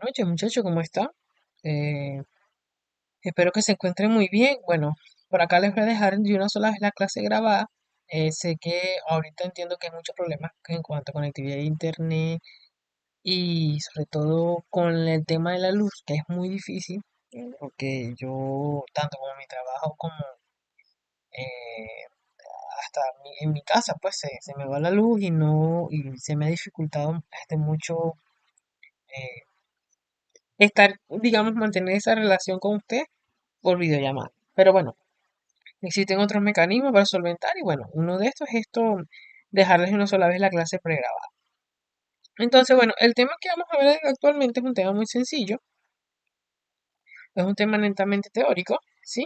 Noches, muchacho, ¿cómo está? Eh, Espero que se encuentre muy bien. Bueno, por acá les voy a dejar de una sola vez la clase grabada. Sé que ahorita entiendo que hay muchos problemas en cuanto a conectividad de internet y sobre todo con el tema de la luz, que es muy difícil, porque yo, tanto como mi trabajo como eh, hasta en mi casa, pues se me va la luz y no, y se me ha dificultado mucho eh, estar, digamos, mantener esa relación con usted por videollamada. Pero bueno, existen otros mecanismos para solventar y bueno, uno de estos es esto, dejarles una sola vez la clase pregrabada. Entonces, bueno, el tema que vamos a ver actualmente es un tema muy sencillo, es un tema netamente teórico, ¿sí?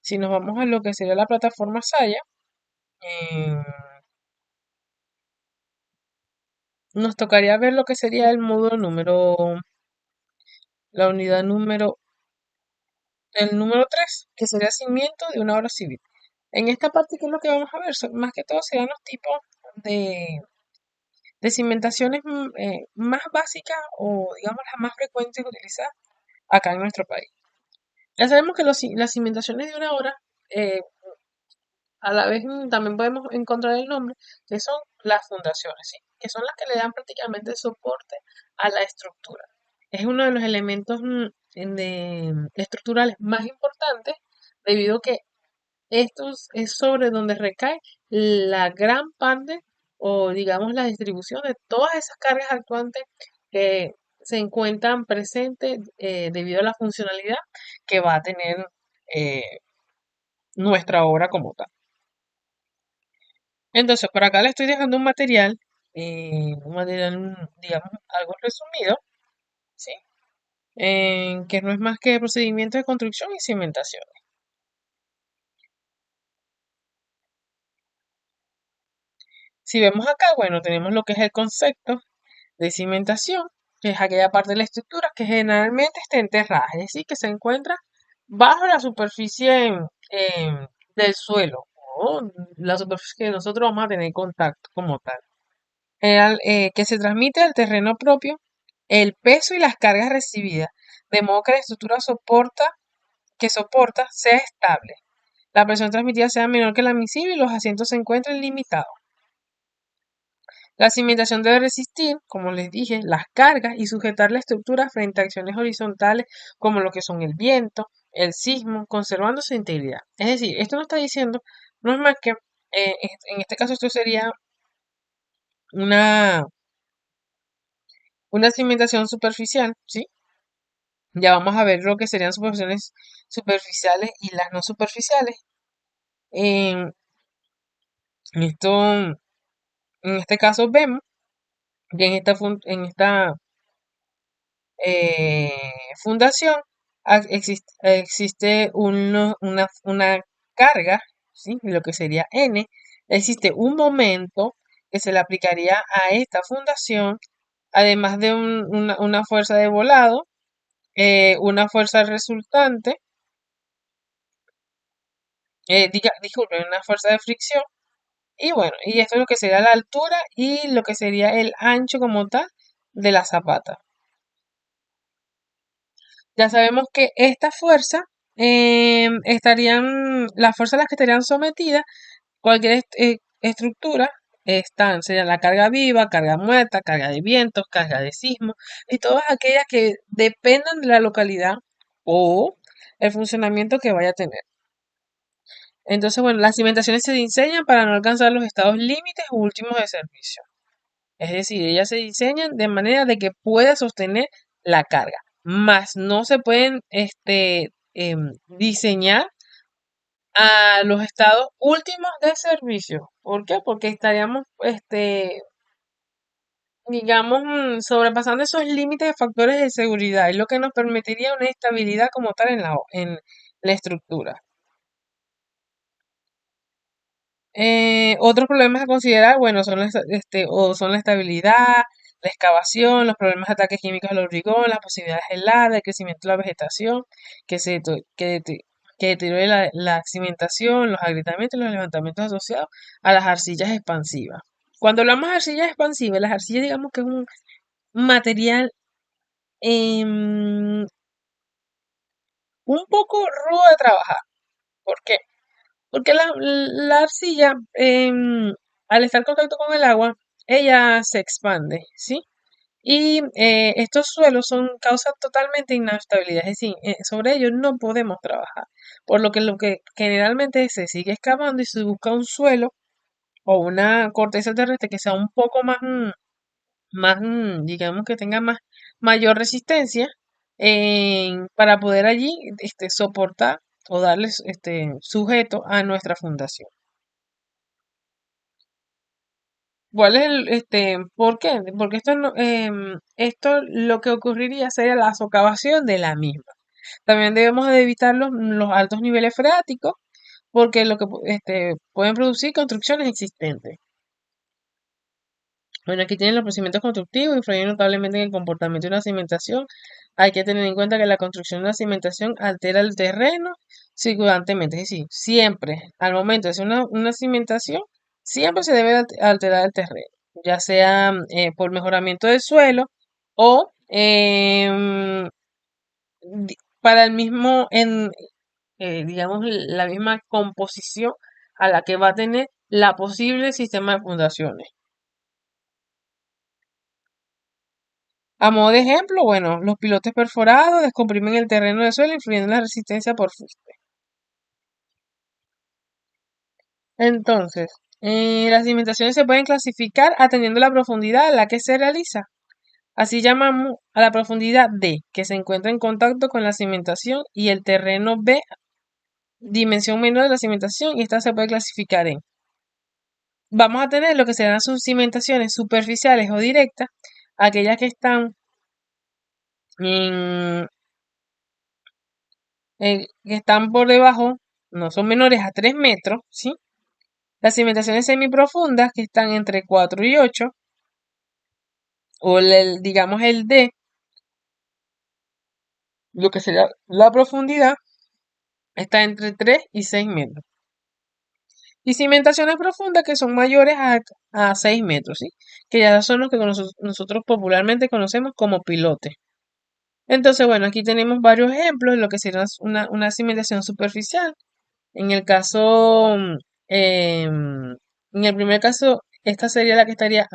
Si nos vamos a lo que sería la plataforma Saya, eh, nos tocaría ver lo que sería el módulo número, la unidad número, el número 3 que sería cimiento de una obra civil. En esta parte, ¿qué es lo que vamos a ver? Más que todo serían los tipos de de cimentaciones más básicas o digamos las más frecuentes utilizadas acá en nuestro país. Ya sabemos que las cimentaciones de una obra, eh, a la vez también podemos encontrar el nombre, que son las fundaciones, ¿sí? Que son las que le dan prácticamente soporte a la estructura. Es uno de los elementos estructurales más importantes debido a que esto es sobre donde recae la gran parte o digamos la distribución de todas esas cargas actuantes que se encuentran presentes debido a la funcionalidad que va a tener eh, nuestra obra como tal. Entonces, por acá le estoy dejando un material, digamos, algo resumido, ¿sí? Que no es más que procedimientos de construcción y cimentación. Si vemos acá, bueno, tenemos lo que es el concepto de cimentación, que es aquella parte de la estructura que generalmente está enterrada, es decir, que se encuentra bajo la superficie del suelo o la superficie que nosotros vamos a tener contacto como tal. Que se transmite al terreno propio el peso y las cargas recibidas, de modo que la estructura que soporta sea estable. La presión transmitida sea menor que la admisible y los asientos se encuentren limitados. La cimentación debe resistir, como les dije, las cargas y sujetar la estructura frente a acciones horizontales como lo que son el viento, el sismo, conservando su integridad. Es decir, esto nos está diciendo, no es más que, en este caso esto sería una, una cimentación superficial, ¿sí? Ya vamos a ver lo que serían superficies superficiales y las no superficiales. En esto, en este caso vemos que en esta eh, fundación existe una carga, ¿sí? Lo que sería N, existe un momento que se le aplicaría a esta fundación, además de una fuerza de volado, una fuerza resultante, disculpen, una fuerza de fricción, y bueno, y esto es lo que sería la altura y lo que sería el ancho como tal de la zapata. Ya sabemos que esta fuerza las fuerzas a las que estarían sometidas cualquier estructura serían la carga viva, carga muerta, carga de vientos, carga de sismo y todas aquellas que dependan de la localidad o el funcionamiento que vaya a tener. Entonces, bueno, las cimentaciones se diseñan para no alcanzar los estados límites o últimos de servicio. Es decir, ellas se diseñan de manera de que pueda sostener la carga, más no se pueden diseñar a los estados últimos de servicio. ¿Por qué? Porque estaríamos, digamos, sobrepasando esos límites de factores de seguridad, y lo que nos permitiría una estabilidad como tal en la estructura. Otros problemas a considerar, bueno, son la estabilidad, la excavación, los problemas de ataques químicos al hormigón, las posibilidades heladas, el crecimiento de la vegetación, que se to- que, dete- que deteriore la cimentación, los agrietamientos y los levantamientos asociados a las arcillas expansivas. Cuando hablamos de arcillas expansivas, las arcillas digamos que es un material em, un poco rudo de trabajar. ¿Por qué? Porque la arcilla, al estar en contacto con el agua, ella se expande, ¿sí? Y estos suelos son causa totalmente inestabilidad, es decir, sobre ellos no podemos trabajar. Por lo que generalmente se sigue excavando y se busca un suelo o una corteza terrestre que sea un poco más, digamos que tenga mayor resistencia para poder allí soportar o darles sujeto a nuestra fundación. ¿Cuál es por qué? Porque esto lo que ocurriría sería la socavación de la misma. También debemos de evitar los altos niveles freáticos porque lo que pueden producir construcciones existentes. Bueno, aquí tienen los procedimientos constructivos, influyen notablemente en el comportamiento de una cimentación. Hay que tener en cuenta que la construcción de una cimentación altera el terreno circundantemente. Es decir, siempre, al momento de hacer una cimentación, siempre se debe alterar el terreno, ya sea por mejoramiento del suelo o para el mismo, digamos, la misma composición a la que va a tener la posible sistema de fundaciones. A modo de ejemplo, bueno, los pilotes perforados descomprimen el terreno del suelo, influyendo en la resistencia por fuste. Entonces, las cimentaciones se pueden clasificar atendiendo la profundidad a la que se realiza. Así llamamos a la profundidad D, que se encuentra en contacto con la cimentación, y el terreno B, dimensión menor de la cimentación, y esta se puede clasificar en. Vamos a tener lo que serán sus cimentaciones superficiales o directas, aquellas en- que están por debajo, no son menores a 3 metros, ¿sí? Las cimentaciones semiprofundas que están entre 4 y 8, o digamos el D, lo que sería la profundidad, está entre 3 y 6 metros. Y cimentaciones profundas que son mayores a 6 metros, ¿sí? Que ya son los que nosotros popularmente conocemos como pilotes. Entonces, bueno, aquí tenemos varios ejemplos de lo que sería una cimentación superficial. En el caso, en el primer caso, esta sería la que estaría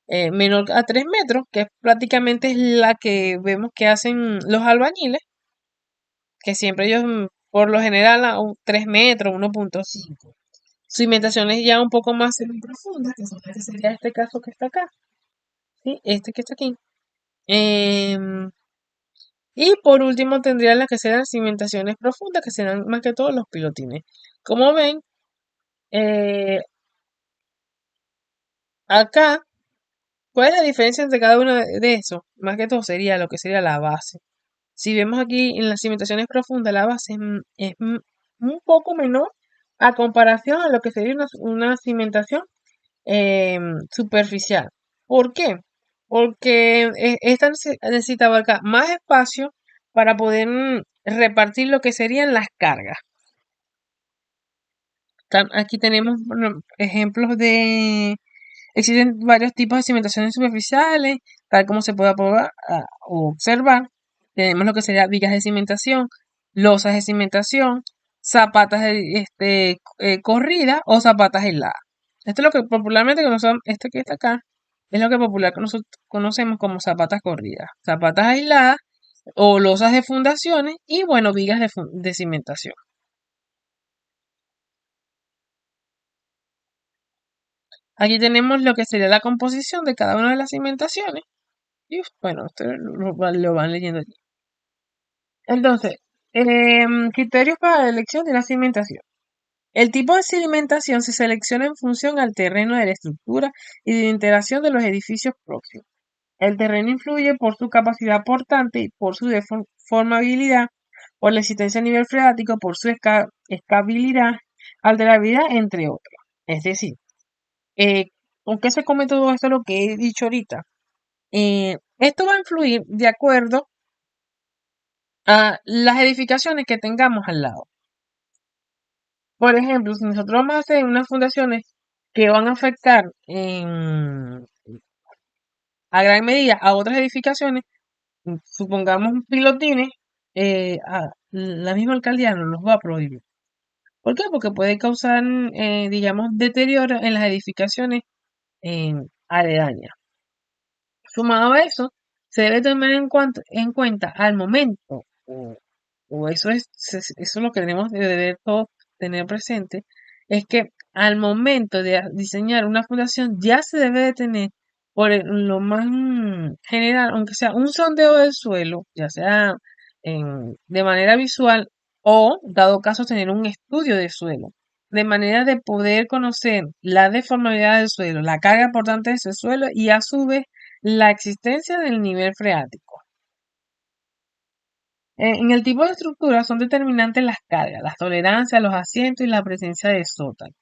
menor a 3 metros, que prácticamente es la que vemos que hacen los albañiles, que siempre ellos, por lo general, 3 metros, 1,5. Cimentaciones ya un poco más profundas, que son las que sería este caso que está acá, ¿sí? Este que está aquí. Em, y por último tendrían las que serán cimentaciones profundas, que serán más que todos los pilotines. Como ven, eh, acá, ¿cuál es la diferencia entre cada uno de esos? Más que todo sería lo que sería la base. Si vemos aquí en las cimentaciones profundas, la base un poco menor a comparación a lo que sería una cimentación superficial. ¿Por qué? Porque esta necesita abarcar más espacio para poder repartir lo que serían las cargas. Aquí tenemos bueno, ejemplos de. Existen varios tipos de cimentaciones superficiales, tal como se puede o observar. Tenemos lo que sería vigas de cimentación, losas de cimentación, zapatas corridas o zapatas aisladas. Esto es lo que popularmente conocemos, esto que está acá, es lo que popular nosotros conocemos como zapatas corridas, zapatas aisladas o losas de fundaciones y bueno, vigas de cimentación. Aquí tenemos lo que sería la composición de cada una de las cimentaciones. Y bueno, ustedes lo van leyendo allí. Entonces, criterios para la elección de la cimentación. El tipo de cimentación se selecciona en función al terreno de la estructura y de la interacción de los edificios próximos. El terreno influye por su capacidad portante y por su deformabilidad, por la existencia a nivel freático, por su escabilidad, alterabilidad, entre otros. Es decir, eh, ¿con qué se come todo esto lo que he dicho ahorita? Esto va a influir de acuerdo a las edificaciones que tengamos al lado. Por ejemplo, si nosotros vamos a hacer unas fundaciones que van a afectar a gran medida a otras edificaciones, supongamos pilotines, la misma alcaldía no los va a prohibir. ¿Por qué? Porque puede causar, digamos, deterioro en las edificaciones aledañas. Sumado a eso, se debe tener en cuenta al momento, o eso es lo que tenemos de deber todos tener presente, es que al momento de diseñar una fundación ya se debe de tener lo más general, aunque sea un sondeo del suelo, ya sea de manera visual o, dado caso, tener un estudio de suelo, de manera de poder conocer la deformabilidad del suelo, la carga portante de ese suelo y a su vez la existencia del nivel freático. En el tipo de estructura son determinantes las cargas, las tolerancias, los asientos y la presencia de sótano.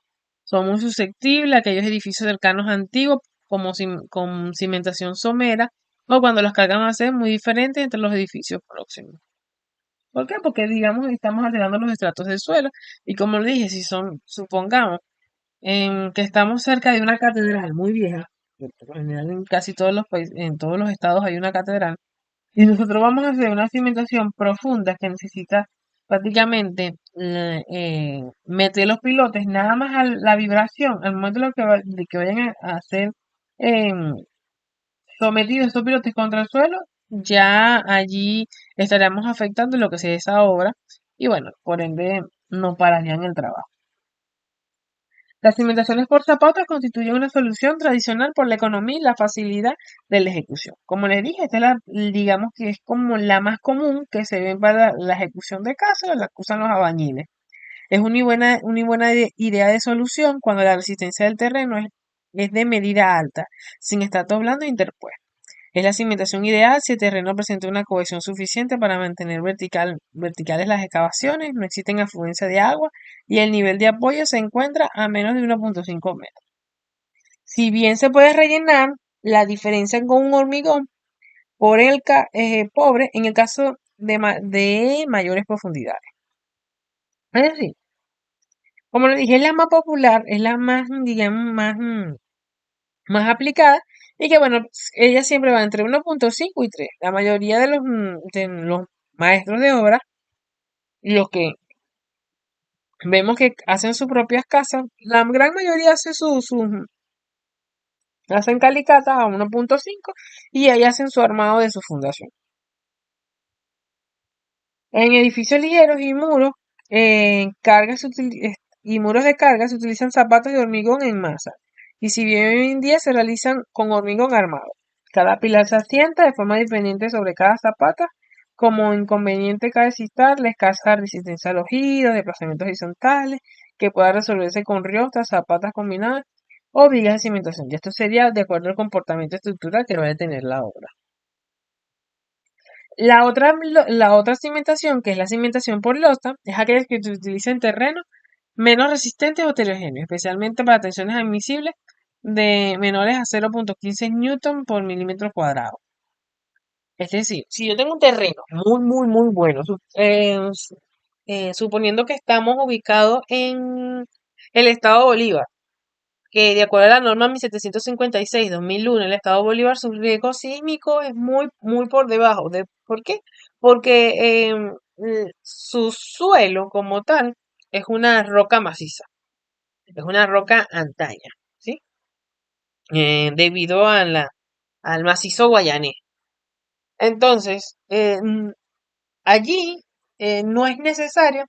Son muy susceptibles a aquellos edificios cercanos antiguos como con cimentación somera o cuando las cargas van a ser muy diferentes entre los edificios próximos. ¿Por qué? Porque, digamos, estamos alterando los estratos del suelo y como le dije, si son, supongamos, que estamos cerca de una catedral muy vieja, que por lo general en casi todos los países, en todos los estados hay una catedral, y nosotros vamos a hacer una cimentación profunda que necesita prácticamente meter los pilotes nada más a la vibración, al momento de, de que vayan a ser em, sometidos estos pilotes contra el suelo, ya allí estaremos afectando lo que sea esa obra y bueno, por ende no pararían el trabajo. Las cimentaciones por zapatos constituyen una solución tradicional por la economía y la facilidad de la ejecución. Como les dije, esta es digamos que es como la más común que se ve para la ejecución de casas, la que usan los albañiles. Es una buena idea de solución cuando la resistencia del terreno es de medida alta, sin estratos blandos interpuestos. Es la cimentación ideal si el terreno presenta una cohesión suficiente para mantener verticales las excavaciones, no existen afluencia de agua y el nivel de apoyo se encuentra a menos de 1,5 metros. Si bien se puede rellenar la diferencia con un hormigón pobre en el caso de mayores profundidades. Es decir, como le dije, es la más popular, es la más, digamos, más aplicada y que bueno, ella siempre va entre 1,5 y 3. La mayoría de los maestros de obra, los que vemos que hacen sus propias casas, la gran mayoría hacen calicatas a 1,5 y ahí hacen su armado de su fundación. En edificios ligeros y muros, y muros de carga se utilizan zapatos de hormigón en masa. Y si bien hoy en día se realizan con hormigón armado. Cada pilar se asienta de forma dependiente sobre cada zapata. Como inconveniente cabe citar la escasa resistencia a los giros, desplazamientos horizontales, que pueda resolverse con riostas, zapatas combinadas o vigas de cimentación. Y esto sería de acuerdo al comportamiento estructural que vaya a tener la obra. La otra cimentación, que es la cimentación por losa, es aquella que se utiliza en terrenos menos resistentes o heterogéneos, especialmente para tensiones admisibles de menores a 0,15 newton por milímetro cuadrado. Es decir, si yo tengo un terreno muy bueno, suponiendo que estamos ubicados en el estado Bolívar, que de acuerdo a la norma 1756-2001, el estado Bolívar, su riesgo sísmico es muy por debajo. ¿Por qué? Porque su suelo como tal es una roca maciza, es una roca antaña, ¿sí? Debido al macizo guayanés. Entonces, allí no es necesario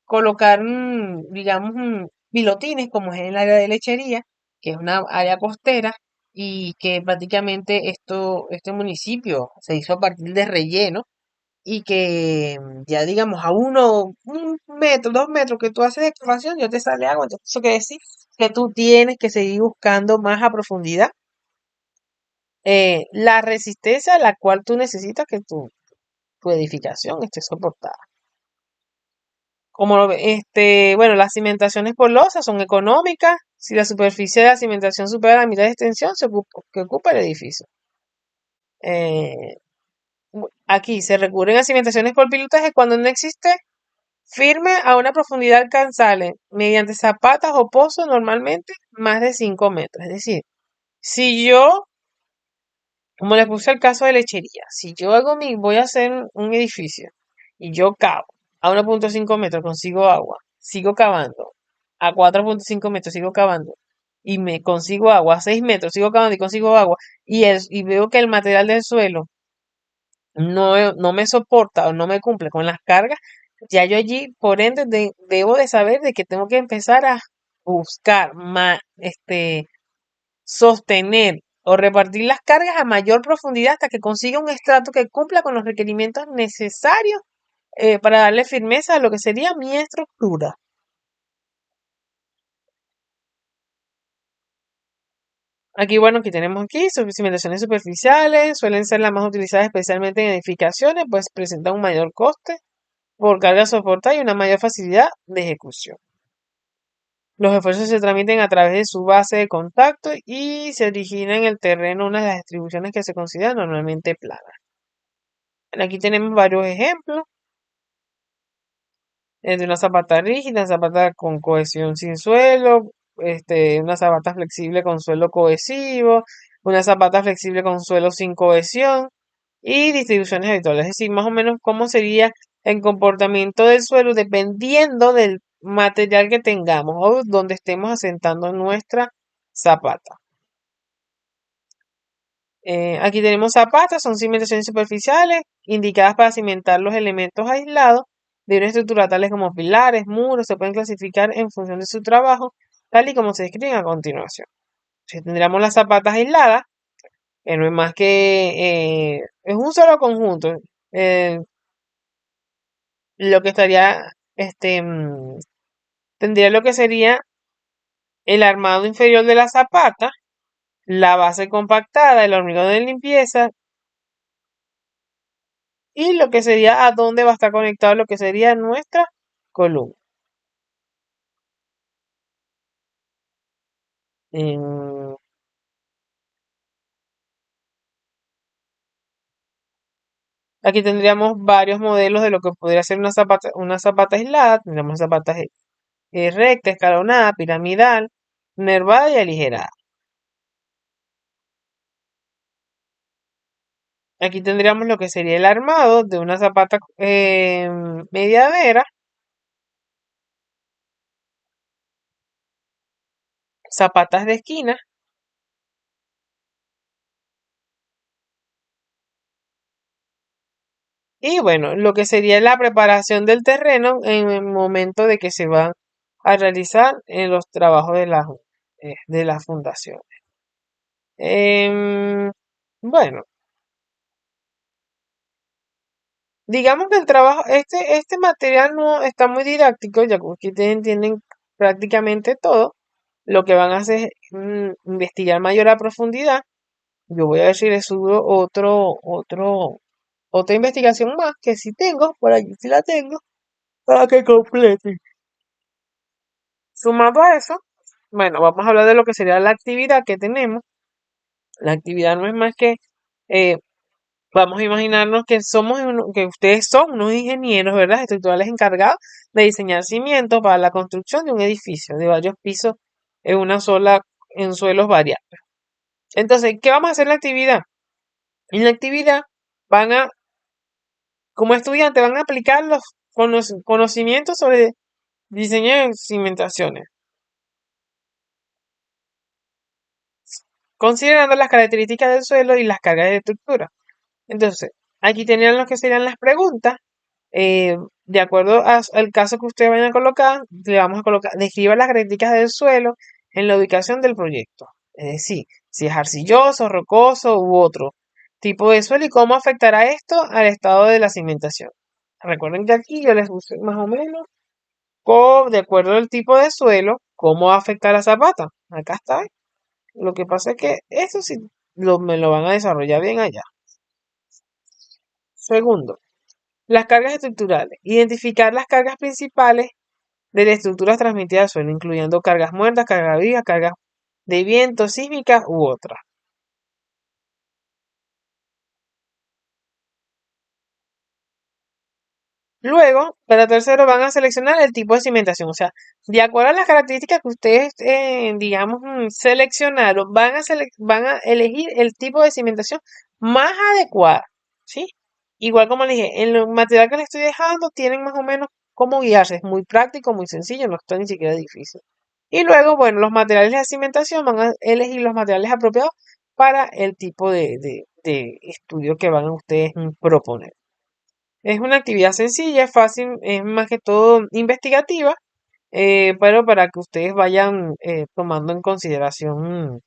colocar, digamos, pilotines como es en el área de lechería, que es una área costera y que prácticamente este municipio se hizo a partir de relleno y que ya digamos a 1 metro, 2 metros que tú haces de excavación ya te sale agua. Entonces eso quiere decir que tú tienes que seguir buscando más a profundidad la resistencia a la cual tú necesitas que tu edificación esté soportada. Bueno, las cimentaciones por losa son económicas si la superficie de la cimentación supera la mitad de extensión que ocupa el edificio. Eh, Aquí se recurren a cimentaciones por pilotaje cuando no existe firme a una profundidad alcanzable mediante zapatas o pozos normalmente más de 5 metros. Es decir, si yo Como les puse el caso de lechería, si yo voy a hacer un edificio y yo cavo a 1,5 metros, consigo agua, sigo cavando, a 4,5 metros sigo cavando y me consigo agua, a 6 metros sigo cavando y consigo agua y veo que el material del suelo no me soporta o no me cumple con las cargas, ya yo allí, por ende, debo de saber de que tengo que empezar a buscar sostener o repartir las cargas a mayor profundidad hasta que consiga un estrato que cumpla con los requerimientos necesarios para darle firmeza a lo que sería mi estructura. Aquí, bueno, aquí tenemos cimentaciones superficiales, suelen ser las más utilizadas especialmente en edificaciones, pues presentan un mayor coste por carga soportada y una mayor facilidad de ejecución. Los esfuerzos se transmiten a través de su base de contacto y se origina en el terreno una de las distribuciones que se consideran normalmente planas. Aquí tenemos varios ejemplos. De una zapata rígida, zapata con cohesión sin suelo, una zapata flexible con suelo cohesivo, una zapata flexible con suelo sin cohesión y distribuciones habituales. Es decir, más o menos cómo sería el comportamiento del suelo dependiendo del material que tengamos o donde estemos asentando nuestra zapata. Aquí tenemos zapatas, son cimentaciones superficiales indicadas para cimentar los elementos aislados de una estructura tales como pilares, muros, se pueden clasificar en función de su trabajo, tal y como se describen a continuación. Si tendríamos las zapatas aisladas, que no es más que es un solo conjunto. eh, lo que estaría, tendría lo que sería el armado inferior de la zapata, la base compactada, el hormigón de limpieza, y lo que sería a dónde va a estar conectado lo que sería nuestra columna. Em, Aquí tendríamos varios modelos de lo que podría ser una zapata aislada. Tendríamos zapatas recta, escalonada, piramidal, nervada y aligerada. Aquí tendríamos lo que sería el armado de una zapata medianera, zapatas de esquina. Y bueno, lo que sería la preparación del terreno en el momento de que se van a realizar los trabajos de la fundación. Bueno, digamos que el trabajo, este material no está muy didáctico, ya que ustedes entienden prácticamente todo. Lo que van a hacer es investigar mayor a profundidad. Yo voy a ver si les subo otra investigación más, que sí tengo, por allí sí la tengo, para que complete. Sumado a eso, bueno, vamos a hablar de lo que sería la actividad que tenemos. La actividad no es más que, eh, vamos a imaginarnos que que ustedes son unos ingenieros, ¿verdad? Estructurales encargados de diseñar cimientos para la construcción de un edificio de varios pisos en suelos variables. Entonces, ¿qué vamos a hacer en la actividad? En la actividad van a, como estudiantes, van a aplicar los conocimientos sobre diseño de cimentaciones, considerando las características del suelo y las cargas de estructura. Entonces, aquí tenían lo que serían las preguntas. De acuerdo al caso que ustedes vayan a colocar, le vamos a colocar, describa las características del suelo en la ubicación del proyecto. Es decir, si es arcilloso, rocoso u otro tipo de suelo y cómo afectará esto al estado de la cimentación. Recuerden que aquí yo les puse más o menos, de acuerdo al tipo de suelo, cómo afecta a la zapata. Acá está. Lo que pasa es que eso sí me lo van a desarrollar bien allá. Segundo, las cargas estructurales. Identificar las cargas principales de la estructura transmitida al suelo, incluyendo cargas muertas, cargas vivas, cargas de viento, sísmicas u otras. Luego, para tercero, van a seleccionar el tipo de cimentación. O sea, de acuerdo a las características que ustedes, digamos, seleccionaron, van a elegir el tipo de cimentación más adecuada, ¿sí? Igual como le dije, en el material que le estoy dejando tienen más o menos cómo guiarse. Es muy práctico, muy sencillo, no está ni siquiera difícil. Y luego, bueno, los materiales de cimentación van a elegir los materiales apropiados para el tipo de estudio que van a ustedes proponer. Es una actividad sencilla, es fácil, es más que todo investigativa, pero para que ustedes vayan tomando en consideración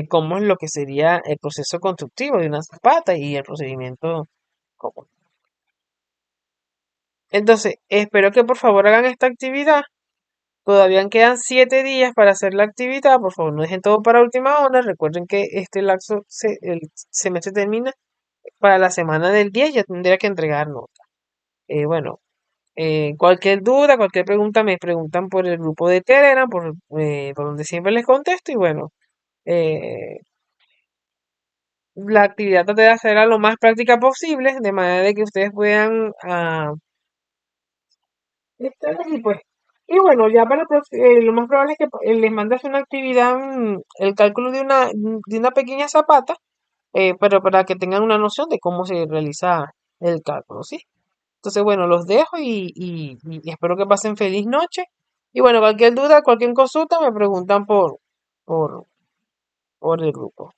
cómo es lo que sería el proceso constructivo de una zapata y el procedimiento común. Entonces, espero que por favor hagan esta actividad. Todavía quedan 7 días para hacer la actividad. Por favor, no dejen todo para última hora. Recuerden que este lapso, el semestre termina para la semana del 10. Ya tendría que entregar nota. Bueno, cualquier duda, cualquier pregunta, me preguntan por el grupo de Telegram, por donde siempre les contesto. Y bueno, eh, la actividad traté de hacerla lo más práctica posible, de manera de que ustedes puedan estar allí, pues. Y bueno, ya lo más probable es que les mandes una actividad, el cálculo de una pequeña zapata, pero para que tengan una noción de cómo se realiza el cálculo, ¿sí? Entonces, bueno, los dejo y espero que pasen feliz noche. Y bueno, cualquier duda, cualquier consulta, me preguntan por, por el grupo.